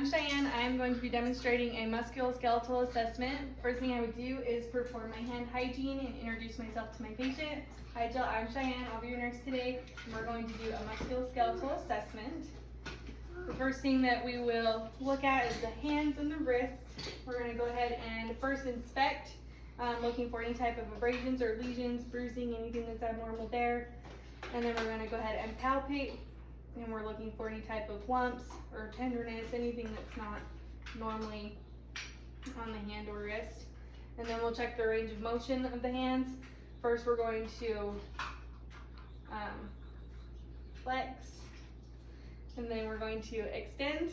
I'm Cheyenne. I'm going to be demonstrating a musculoskeletal assessment. First thing I would do is perform my hand hygiene and introduce myself to my patient. Hi Jill, I'm Cheyenne. I'll be your nurse today, and we're going to do a musculoskeletal assessment. The first thing that we will look at is the hands and the wrists. We're going to go ahead and first inspect, looking for any type of abrasions or lesions, bruising, anything that's abnormal there. And then we're going to go ahead and palpate. And we're looking for any type of lumps or tenderness, anything that's not normally on the hand or wrist. And then we'll check the range of motion of the hands. First, we're going to flex, and then we're going to extend,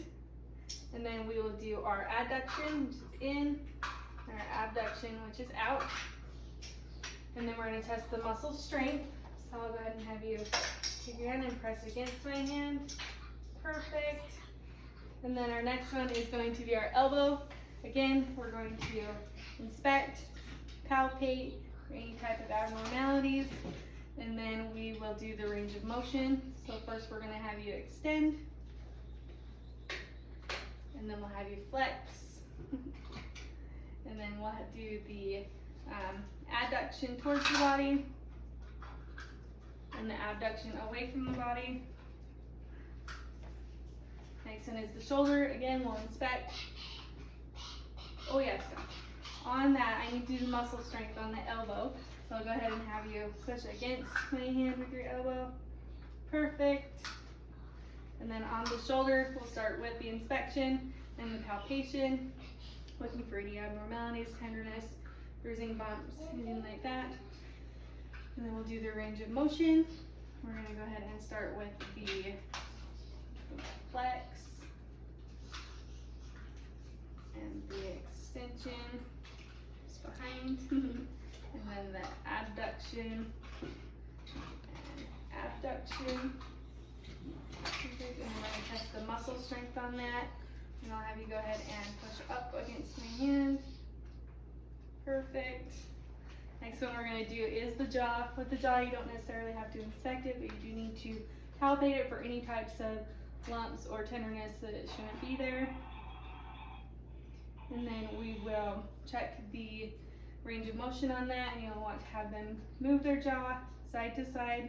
and then we will do our adduction, which is in, and our abduction, which is out. And then we're going to test the muscle strength. So I'll go ahead and have you take your hand and press against my hand. Perfect. And then our next one is going to be our elbow. Again, we're going to inspect, palpate for any type of abnormalities, and then we will do the range of motion. So first we're going to have you extend, and then we'll have you flex, and then we'll do the adduction towards the body, and the abduction away from the body. Next one is the shoulder. Again, we'll inspect. Oh yes, on that I need to do the muscle strength on the elbow. So I'll go ahead and have you push against my hand with your elbow. Perfect. And then on the shoulder, we'll start with the inspection and the palpation, looking for any abnormalities, tenderness, bruising, bumps, anything like that. And then we'll do the range of motion. We're going to go ahead and start with the flex and the extension just behind, and then the abduction and abduction. And then we're going to test the muscle strength on that. And I'll have you go ahead and push up against my hand. Perfect. Next one we're going to do is the jaw. With the jaw, you don't necessarily have to inspect it, but you do need to palpate it for any types of lumps or tenderness that it shouldn't be there. And then we will check the range of motion on that, and you'll want to have them move their jaw side to side.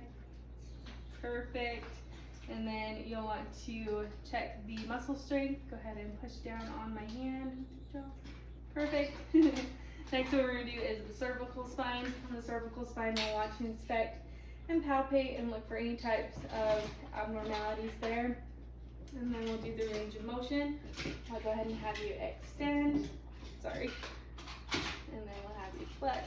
Perfect. And then you'll want to check the muscle strength. Go ahead and push down on my hand. Perfect. Next what we're going to do is the cervical spine. On the cervical spine, we'll want to inspect and palpate and look for any types of abnormalities there. And then we'll do the range of motion. I'll go ahead and have you extend. Sorry. And then we'll have you flex.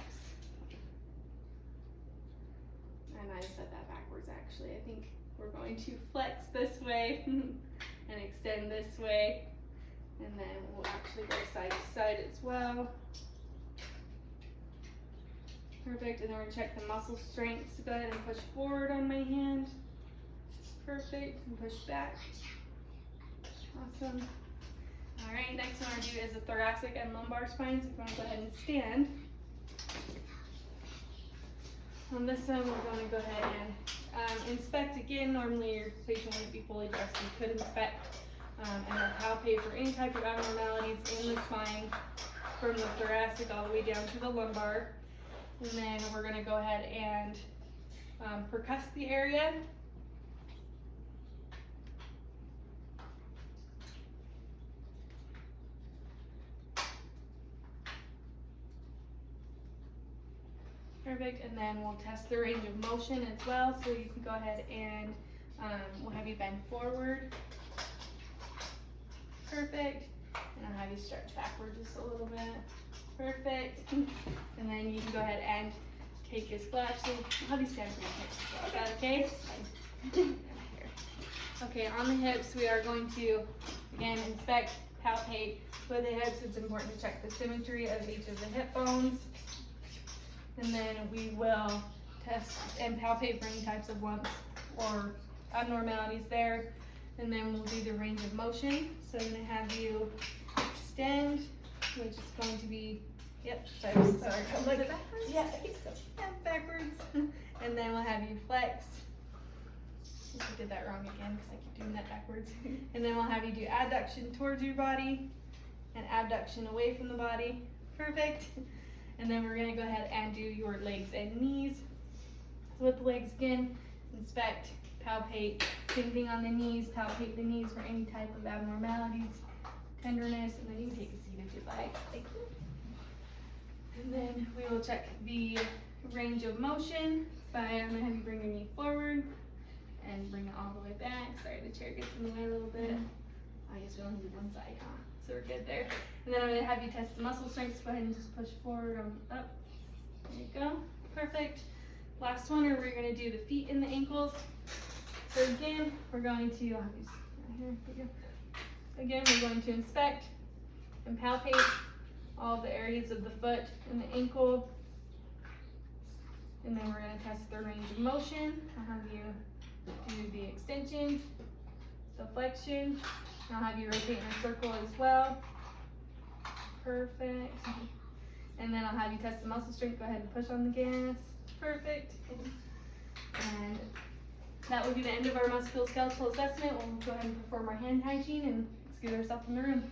I might have said that backwards actually. I think we're going to flex this way and extend this way. And then we'll actually go side to side as well. Perfect, and then we're going to check the muscle strength. So go ahead and push forward on my hand. Perfect, and push back. Awesome. All right, next one we're going to do is the thoracic and lumbar spines. So if you want to go ahead and stand. On this one, we're going to go ahead and inspect again. Normally your patient wouldn't be fully dressed. You could inspect and palpate for any type of abnormalities in the spine from the thoracic all the way down to the lumbar. And then we're going to go ahead and percuss the area. Perfect, and then we'll test the range of motion as well. So you can go ahead and we'll have you bend forward. Perfect, and I'll have you stretch backward just a little bit. Perfect. And then you can go ahead and take your squat. Actually, I'll have you stand for your hips as well. Is that okay? Okay, on the hips, we are going to, again, inspect, palpate. With the hips, it's important to check the symmetry of each of the hip bones. And then we will test and palpate for any types of lumps or abnormalities there. And then we'll do the range of motion. So I'm going to have you extend, which is going to be, sorry. Like backwards? Yeah, I think so. Yeah, backwards. And then we'll have you flex. I did that wrong again because I keep doing that backwards. And then we'll have you do adduction towards your body and abduction away from the body. Perfect. And then we're gonna go ahead and do your legs and knees. So with the legs again, inspect, palpate, same thing on the knees, palpate the knees for any type of abnormalities, tenderness, and then you can take a seat if you'd like. Thank you. And then we will check the range of motion by, I'm gonna have you bring your knee forward and bring it all the way back. Sorry, the chair gets in the way a little bit. I guess we only do one side, huh? So we're good there. And then I'm gonna have you test the muscle strength. So go ahead and just push forward and up. There you go. Perfect. Last one, we're gonna do the feet and the ankles. So again, we're going to, I'll have you sit here, there you go. Again, we're going to inspect and palpate all the areas of the foot and the ankle. And then we're gonna test the range of motion. I'll have you do the extension, the flexion. I'll have you rotate in a circle as well. Perfect. And then I'll have you test the muscle strength. Go ahead and push on the gas. Perfect. And that will be the end of our musculoskeletal assessment. We'll go ahead and perform our hand hygiene and excuse ourselves from the room.